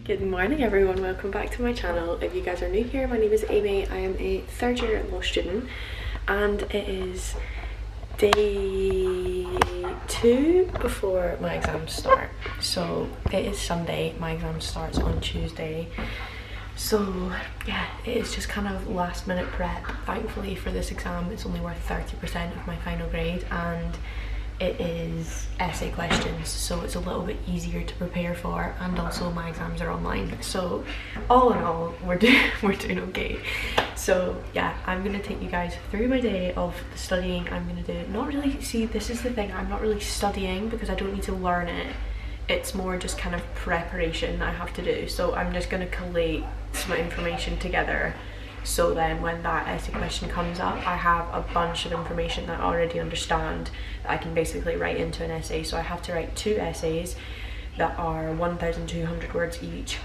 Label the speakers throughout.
Speaker 1: Good morning everyone, welcome back to my channel. If you guys are new here, my name is Amy. I am a third year law student and it is day 2 before my exams start. So it is Sunday, my exam starts on Tuesday. So yeah, it is just kind of last minute prep. Thankfully for this exam it's only worth 30% of my final grade and it is essay questions, so it's a little bit easier to prepare for, and also my exams are online, so all in all we're doing okay. So yeah, I'm gonna take you guys through my day of the studying. I'm gonna do this is the thing, I'm not really studying because I don't need to learn it. It's more just kind of preparation I have to do, so I'm just gonna collate some information together, so then when that essay question comes up I have a bunch of information that I already understand that I can basically write into an essay. So I have to write 2 essays that are 1,200 words each.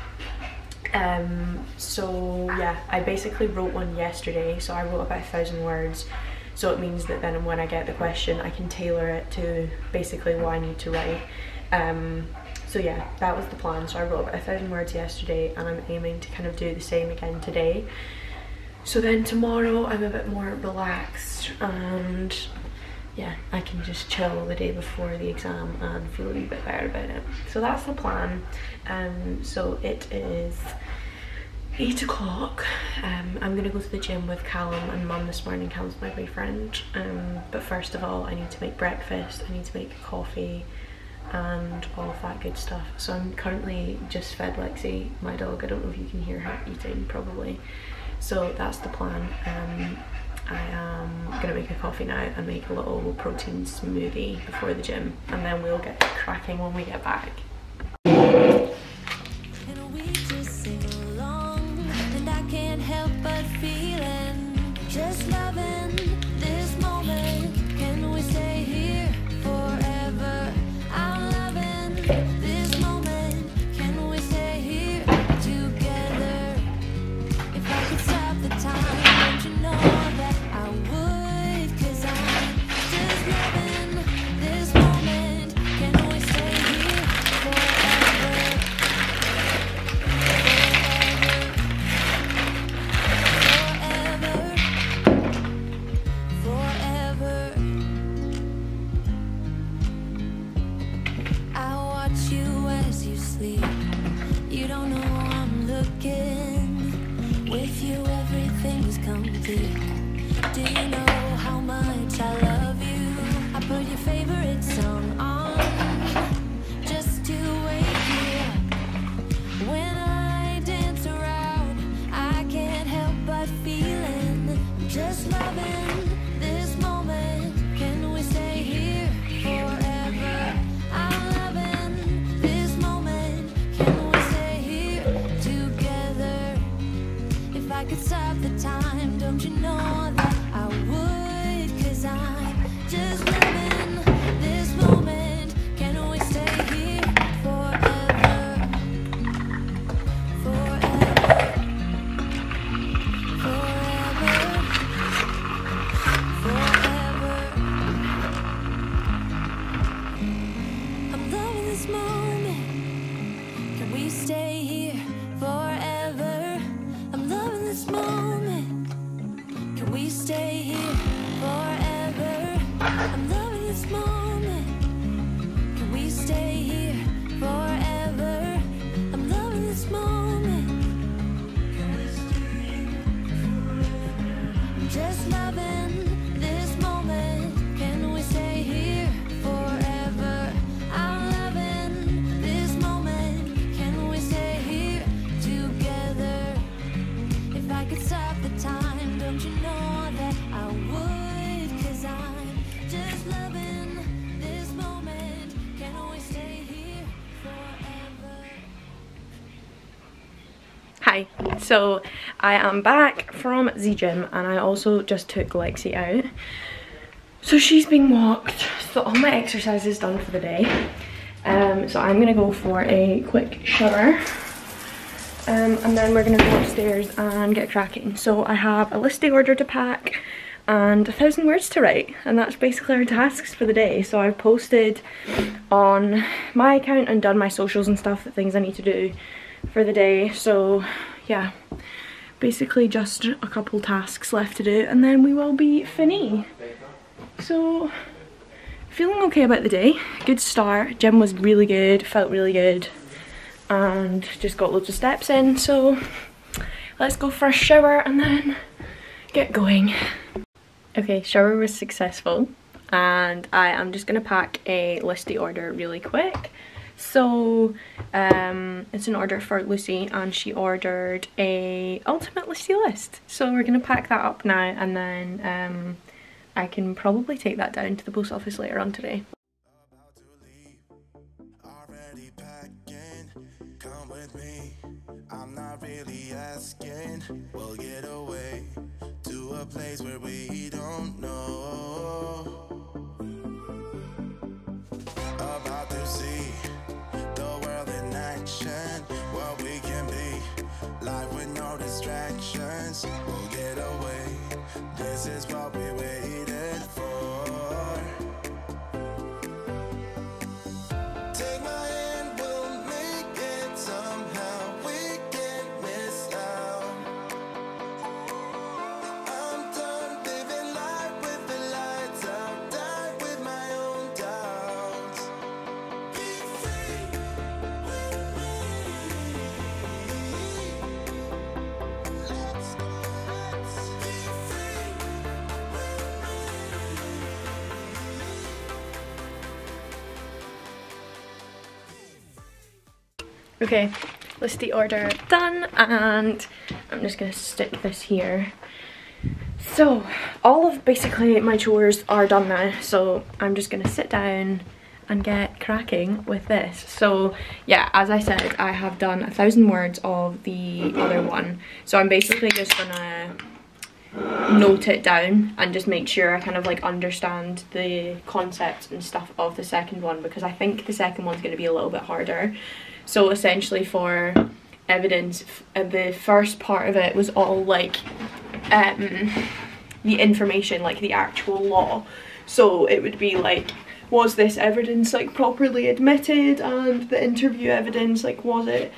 Speaker 1: So yeah, I basically wrote one yesterday, so I wrote about 1,000 words, so it means that then when I get the question I can tailor it to basically what I need to write. So yeah, that was the plan. So I wrote about 1,000 words yesterday and I'm aiming to kind of do the same again today. So then tomorrow I'm a bit more relaxed and yeah, I can just chill the day before the exam and feel a wee bit better about it. So that's the plan. So it is 8 o'clock. I'm gonna go to the gym with Callum and Mum this morning. Callum's my boyfriend. But first of all I need to make breakfast, I need to make coffee and all of that good stuff. So I'm currently just fed Lexi, my dog. I don't know if you can hear her eating, probably. So that's the plan. I am gonna make a coffee now and make a little protein smoothie before the gym, and then we'll get cracking when we get back.
Speaker 2: Do you know how much I love you? I put your favorite song on just to wake you up. When I dance around, I can't help but feeling, just loving this moment. Can we stay here forever? I'm loving this moment. Can we stay here together? If I could stop the time, don't you know that I would, 'cause I'm just living this moment. Can we stay here forever? Forever. Forever. Forever. I'm loving this moment. Can we stay here forever? I'm loving this moment. Can we stay here forever? I'm loving this moment. Can we stay here forever? I'm loving this moment. Can we stay here forever? I'm just loving this moment. Can we stay here forever? I'm loving this moment. Can we stay here together? If I could stop the time, don't you know that I would, 'cause I'm just loving this moment. Can we stay here forever?
Speaker 1: Hi, so I am back from the gym and I also just took Lexi out. So she's been walked, so all my exercise is done for the day. So I'm gonna go for a quick shower. And then we're gonna go upstairs and get cracking. So I have a listing order to pack and 1,000 words to write, and that's basically our tasks for the day. So I've posted on my account and done my socials and stuff, the things I need to do. for the day. So yeah, basically just a couple tasks left to do and then we will be finished. So feeling okay about the day. Good start. Gym was really good, felt really good, and just got loads of steps in. So let's go for a shower and then get going. Okay, shower was successful and I am just gonna pack a listy order really quick. So it's an order for Lucy and she ordered a ultimate listy list. So we're gonna pack that up now and then I can probably take that down to the post office later on today. I'm not really asking. We'll get away to a place where we don't know. About to see the world in action, what we can be, life with no distractions. We'll get away, this is what we waited for. Take my hand, we'll make it somehow. We can't miss out. I'm done living life with the lights out, die with my own doubts. Be free with me. Let's be free with me. Okay, listy order done and I'm just gonna stick this here. So all of basically my chores are done now, so I'm just gonna sit down and get cracking with this. So yeah, as I said, I have done 1,000 words of the other one, so I'm basically just gonna note it down and just make sure I kind of like understand the concepts and stuff of the second one, because I think the second one's going to be a little bit harder. So essentially for evidence, the first part of it was all like the information, like the actual law. So it would be like, was this evidence like properly admitted, and the interview evidence, like was it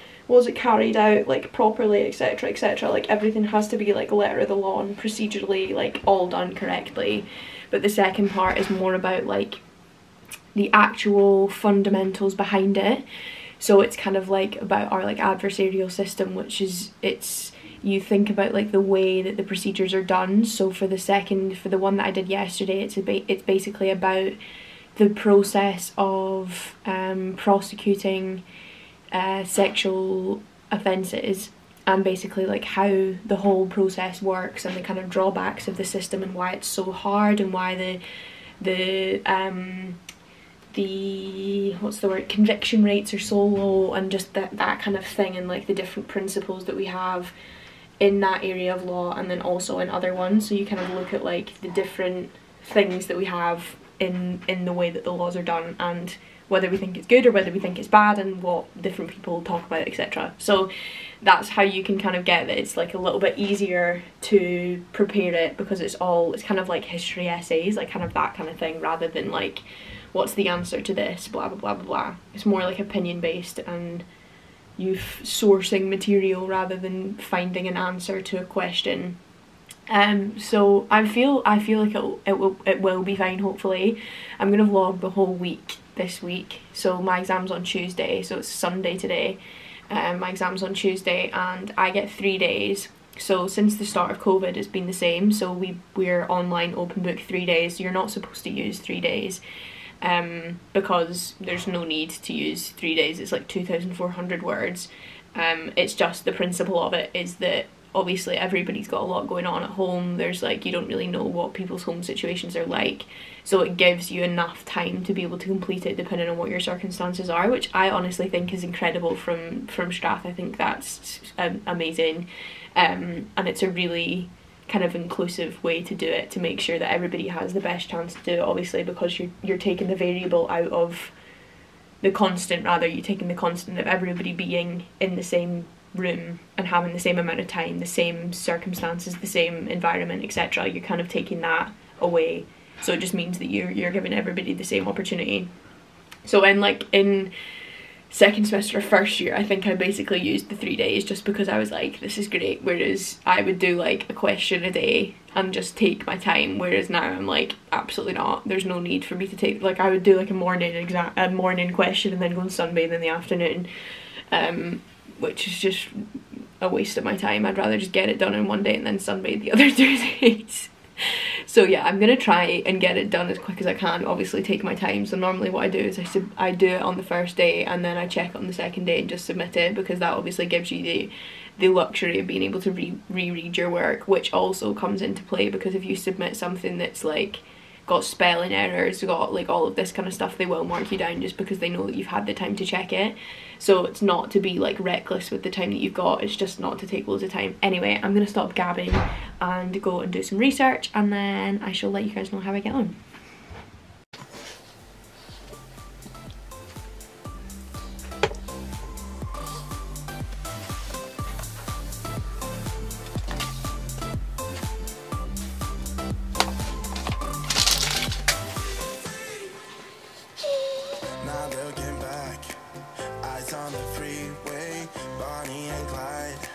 Speaker 1: carried out like properly, etc, etc. Like everything has to be like letter of the law and procedurally like all done correctly. But the second part is more about like the actual fundamentals behind it. So it's kind of like about our like adversarial system, which is, you think about like the way that the procedures are done. So for the one that I did yesterday, it's basically about the process of prosecuting sexual offences, and basically like how the whole process works and the kind of drawbacks of the system and why it's so hard, and why the what's the word, conviction rates are so low, and just that kind of thing, and like the different principles that we have in that area of law and then also in other ones. So you kind of look at like the different things that we have in the way that the laws are done, and whether we think it's good or whether we think it's bad, and what different people talk about, etc. So that's how you can kind of get that it's like a little bit easier to prepare it, because it's kind of like history essays, like kind of that kind of thing, rather than like what's the answer to this, blah blah blah blah blah. It's more like opinion based, and you sourcing material rather than finding an answer to a question. So I feel like it will be fine, hopefully. I'm gonna vlog the whole week this week. So my exam's on Tuesday, so it's Sunday today. My exam's on Tuesday and I get 3 days. So since the start of COVID it's been the same, so we're online open book 3 days. So you're not supposed to use 3 days. Because there's no need to use 3 days. It's like 2,400 words. It's just the principle of it is that obviously everybody's got a lot going on at home. There's like, you don't really know what people's home situations are like, so it gives you enough time to be able to complete it depending on what your circumstances are, which I honestly think is incredible from Strath. I think that's amazing, and it's a really kind of inclusive way to do it, to make sure that everybody has the best chance to do it, obviously, because you're taking the variable out of the constant, rather you're taking the constant of everybody being in the same room and having the same amount of time, the same circumstances, the same environment, etc. You're kind of taking that away, so it just means that you're giving everybody the same opportunity. So in second semester first year, I think I basically used the 3 days just because I was like, this is great, whereas I would do like a question a day and just take my time, whereas now I'm like, absolutely not, there's no need for me to take, like I would do like a morning question and then go and sunbathe in the afternoon, which is just a waste of my time. I'd rather just get it done in one day and then sunbathe the other 2 days. So yeah, I'm gonna try and get it done as quick as I can, obviously take my time. So normally what I do is I do it on the first day and then I check it on the second day and just submit it, because that obviously gives you the luxury of being able to reread your work, which also comes into play because if you submit something that's like got spelling errors, got like all of this kind of stuff, they will mark you down just because they know that you've had the time to check it. So it's not to be like reckless with the time that you've got, it's just not to take loads of time. Anyway, I'm gonna stop gabbing and go and do some research, and then I shall let you guys know how I get on.
Speaker 2: On the freeway, Bonnie and Clyde,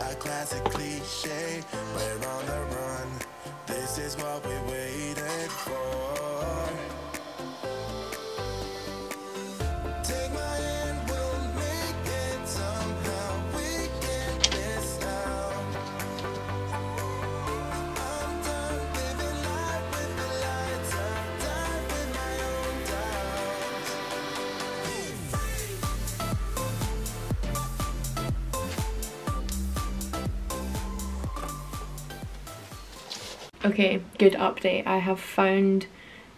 Speaker 2: a classic cliche. We're on the run. This is what we waited for. Take my hand, we'll make it somehow. We can't miss out. I'm done living life with the lights up, done with my own doubts.
Speaker 1: Okay, good update. I have found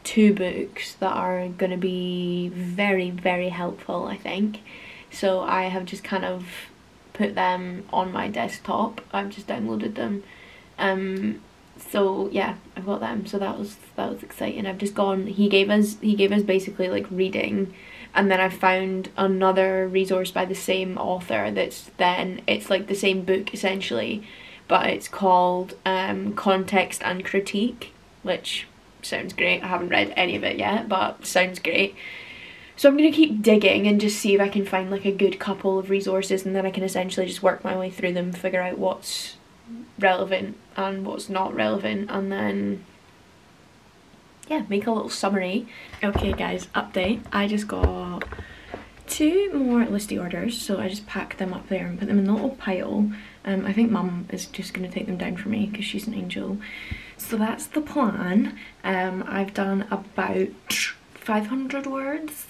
Speaker 1: 2 books that are going to be very, very helpful, I think. So I have just kind of put them on my desktop. I've just downloaded them. So yeah, I've got them. So that was exciting. I've just gone, he gave us basically like reading, and then I found another resource by the same author that's then, it's like the same book essentially, but it's called Context and Critique, which sounds great. I haven't read any of it yet, but sounds great. So I'm gonna keep digging and just see if I can find like a good couple of resources, and then I can essentially just work my way through them, figure out what's relevant and what's not relevant, and then yeah, make a little summary. Okay guys, update. I just got 2 more listy orders, so I just packed them up there and put them in a little pile. I think Mum is just going to take them down for me because she's an angel. So that's the plan. I've done about 500 words.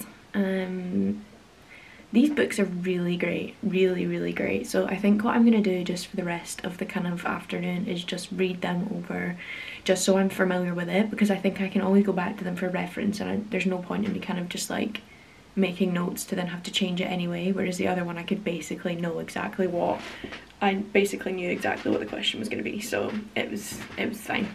Speaker 1: These books are really great, really great. So I think what I'm going to do just for the rest of the kind of afternoon is just read them over, just so I'm familiar with it, because I think I can always go back to them for reference, and there's no point in me kind of just like making notes to then have to change it anyway, whereas the other one I could basically know exactly what, I basically knew exactly what the question was going to be, so it was fine.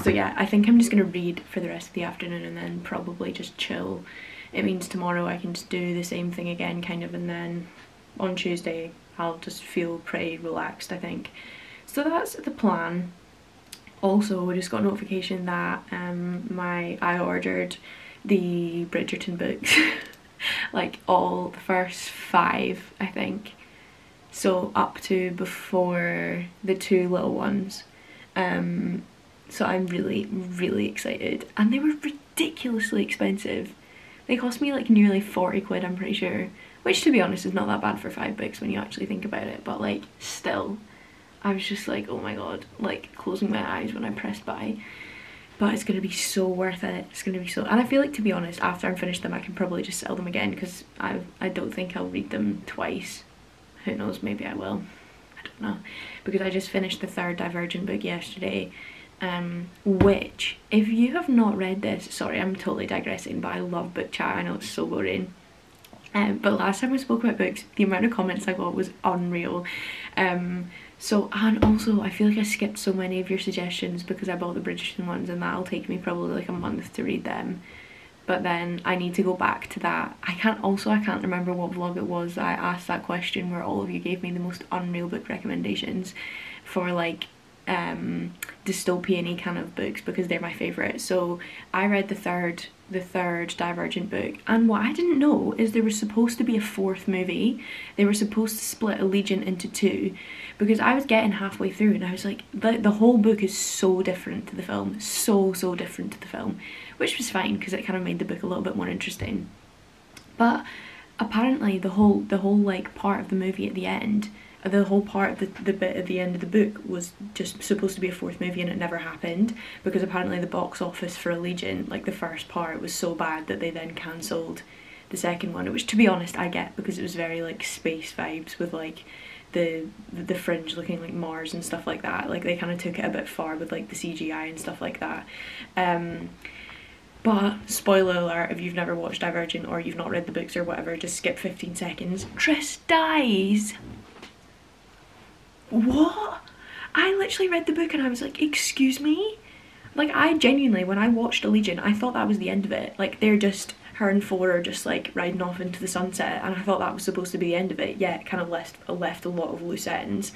Speaker 1: So yeah, I think I'm just going to read for the rest of the afternoon and then probably just chill. It means tomorrow I can just do the same thing again kind of, and then on Tuesday I'll just feel pretty relaxed, I think. So that's the plan. Also, we just got a notification that I ordered the Bridgerton books, like all the first 5 I think, so up to before the 2 little ones. So I'm really excited, and they were ridiculously expensive. They cost me like nearly 40 quid, I'm pretty sure, which to be honest is not that bad for 5 books when you actually think about it, but like still, I was just like, oh my god, like closing my eyes when I pressed buy. But it's going to be so worth it. It's going to be so, and I feel like, to be honest, after I'm finished them I can probably just sell them again, because I don't think I'll read them twice. Who knows, maybe I will, I don't know, because I just finished the 3rd Divergent book yesterday, which, if you have not read this, sorry I'm totally digressing, but I love book chat, I know it's so boring, but last time I spoke about books, the amount of comments I got was unreal. So, and also I feel like I skipped so many of your suggestions because I bought the Bridgerton ones, and that'll take me probably like a month to read them. But then I need to go back to that. I can't remember what vlog it was that I asked that question where all of you gave me the most unreal book recommendations for like dystopian-y kind of books, because they're my favourite. So I read the 3rd the third Divergent book, and what I didn't know is there was supposed to be a fourth movie. They were supposed to split Allegiant into two, because I was getting halfway through and I was like, the whole book is so different to the film, so different to the film, which was fine because it kind of made the book a little bit more interesting. But apparently the whole like part of the movie at the end, the whole part of the bit at the end of the book was just supposed to be a fourth movie, and it never happened because apparently the box office for Allegiant, like the first part, was so bad that they then cancelled the second one, which to be honest I get, because it was very like space vibes with like the fringe looking like Mars and stuff like that. Like they kind of took it a bit far with like the CGI and stuff like that. But spoiler alert, if you've never watched Divergent or you've not read the books or whatever, just skip 15 seconds. Tris dies. What? I literally read the book and I was like, excuse me? Like, I genuinely, when I watched Allegiant, I thought that was the end of it. Like, they're just, her and Four are just like riding off into the sunset, and I thought that was supposed to be the end of it. Yeah, it kind of left a lot of loose ends.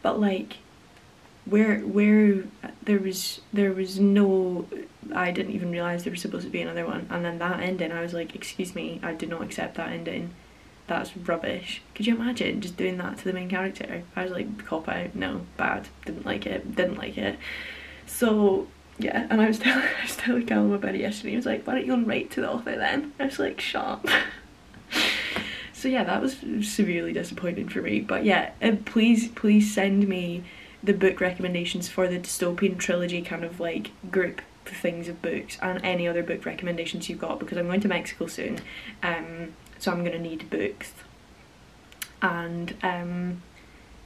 Speaker 1: But like, where there was no, I didn't even realise there was supposed to be another one, and then that ending, I was like, excuse me, I did not accept that ending. That's rubbish. Could you imagine just doing that to the main character? I was like, cop out, no, bad, didn't like it. So yeah, and I was telling Callum about it yesterday. He was like, why don't you go and write to the author then? I was like, shut up. So yeah, that was severely disappointing for me. But yeah, please send me the book recommendations for the dystopian trilogy kind of like group things of books, and any other book recommendations you've got, because I'm going to Mexico soon, so I'm gonna need books. And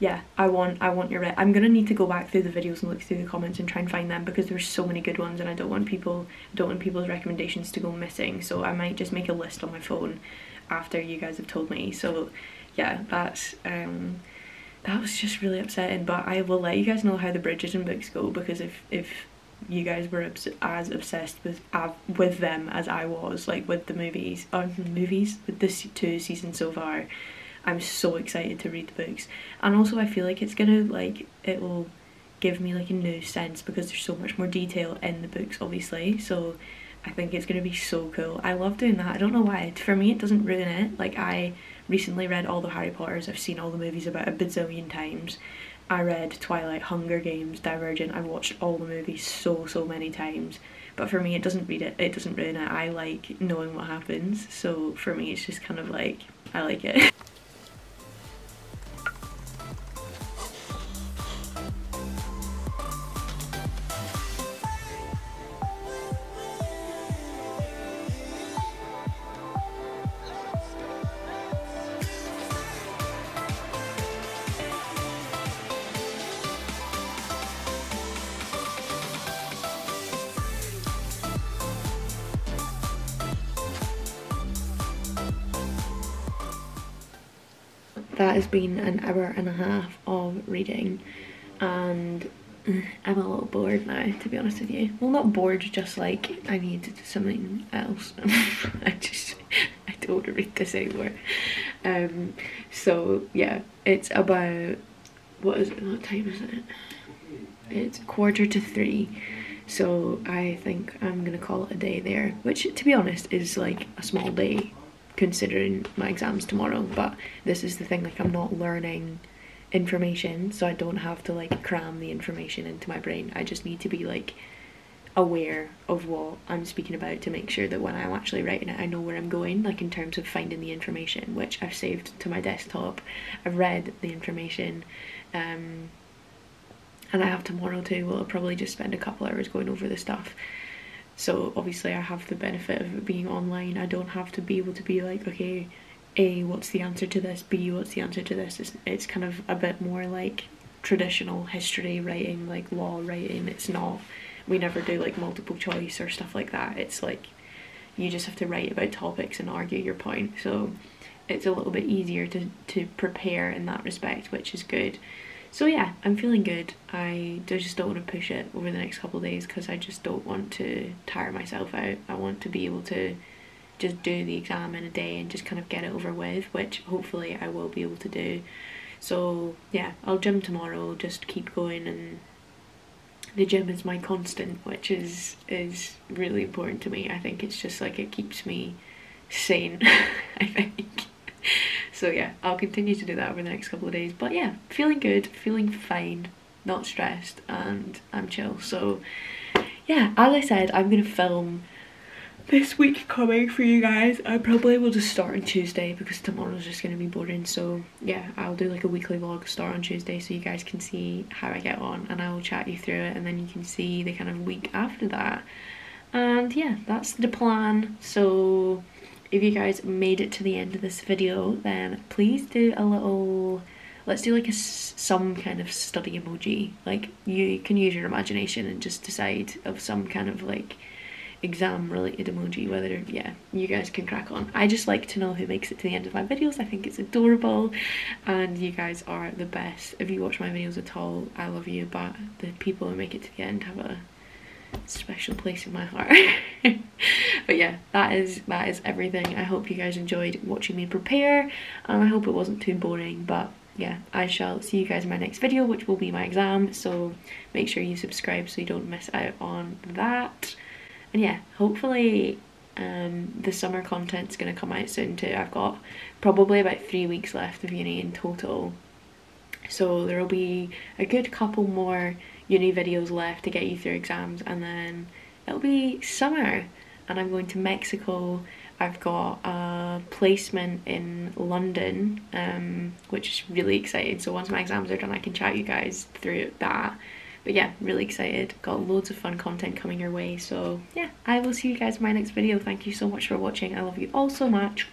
Speaker 1: yeah, I want your I'm gonna need to go back through the videos and look through the comments and try and find them, because there's so many good ones and I don't want people's recommendations to go missing. So I might just make a list on my phone after you guys have told me. So yeah, that was just really upsetting. But I will let you guys know how the Bridgerton books go, because if you guys were as obsessed with them as I was, like with the movies, with this 2 seasons so far, I'm so excited to read the books. And also I feel like it's gonna, like, it will give me like a new sense, because there's so much more detail in the books obviously, so I think it's gonna be so cool. I love doing that. I don't know why, for me it doesn't ruin it. Like, I recently read all the Harry Potters, I've seen all the movies about a bazillion times. I read Twilight, Hunger Games, Divergent, I've watched all the movies so many times. But for me it doesn't ruin it. I like knowing what happens, so for me it's just kind of like, I like it. That has been an hour and a half of reading, and I'm a little bored now, to be honest with you. Well, not bored, just like I need something else. I don't want to read this anymore. So yeah, it's about, what time is it? It's 2:45, so I think I'm gonna call it a day there, which to be honest is like a small day considering my exams tomorrow. But this is the thing, like, I'm not learning information, so I don't have to like cram the information into my brain. I just need to be like aware of what I'm speaking about to make sure that when I'm actually writing it I know where I'm going, like in terms of finding the information, which I've saved to my desktop. I've read the information, and I have tomorrow too. Well, I'll probably just spend a couple hours going over the stuff. So obviously I have the benefit of it being online. I don't have to be able to be like, okay, A, what's the answer to this? B, what's the answer to this? It's kind of a bit more like traditional history writing, like law writing. It's not, we never do like multiple choice or stuff like that. It's like, you just have to write about topics and argue your point. So it's a little bit easier to prepare in that respect, which is good. So yeah, I'm feeling good. I just don't want to push it over the next couple of days, because I just don't want to tire myself out. I want to be able to just do the exam in a day and just kind of get it over with, which hopefully I will be able to do. So yeah, I'll gym tomorrow, just keep going and the gym is my constant, which is really important to me. I think it's just like it keeps me sane, I think. So yeah, I'll continue to do that over the next couple of days. But yeah, feeling good, feeling fine, not stressed, and I'm chill. So yeah, as I said, I'm gonna film this week coming for you guys. I probably will just start on Tuesday because tomorrow's just gonna be boring. So yeah, I'll do like a weekly vlog, start on Tuesday, so you guys can see how I get on, and I will chat you through it, and then you can see the kind of week after that. And yeah, that's the plan. So if you guys made it to the end of this video, then please do a little, let's do like some kind of study emoji. Like, you can use your imagination and just decide of some kind of like exam related emoji, whether, yeah, you guys can crack on. I just like to know who makes it to the end of my videos. I think it's adorable, and you guys are the best. If you watch my videos at all, I love you, but the people who make it to the end have a special place in my heart. But yeah, that is everything. I hope you guys enjoyed watching me prepare, and I hope it wasn't too boring. But yeah, I shall see you guys in my next video, which will be my exam, so make sure you subscribe so you don't miss out on that. And yeah, hopefully the summer content's gonna come out soon too. I've got probably about 3 weeks left of uni in total, so there will be a good couple more uni videos left to get you through exams, and then it'll be summer and I'm going to Mexico. I've got a placement in London, which is really exciting. So once my exams are done, I can chat you guys through that. But yeah, really excited. Got loads of fun content coming your way. So yeah, I will see you guys in my next video. Thank you so much for watching. I love you all so much.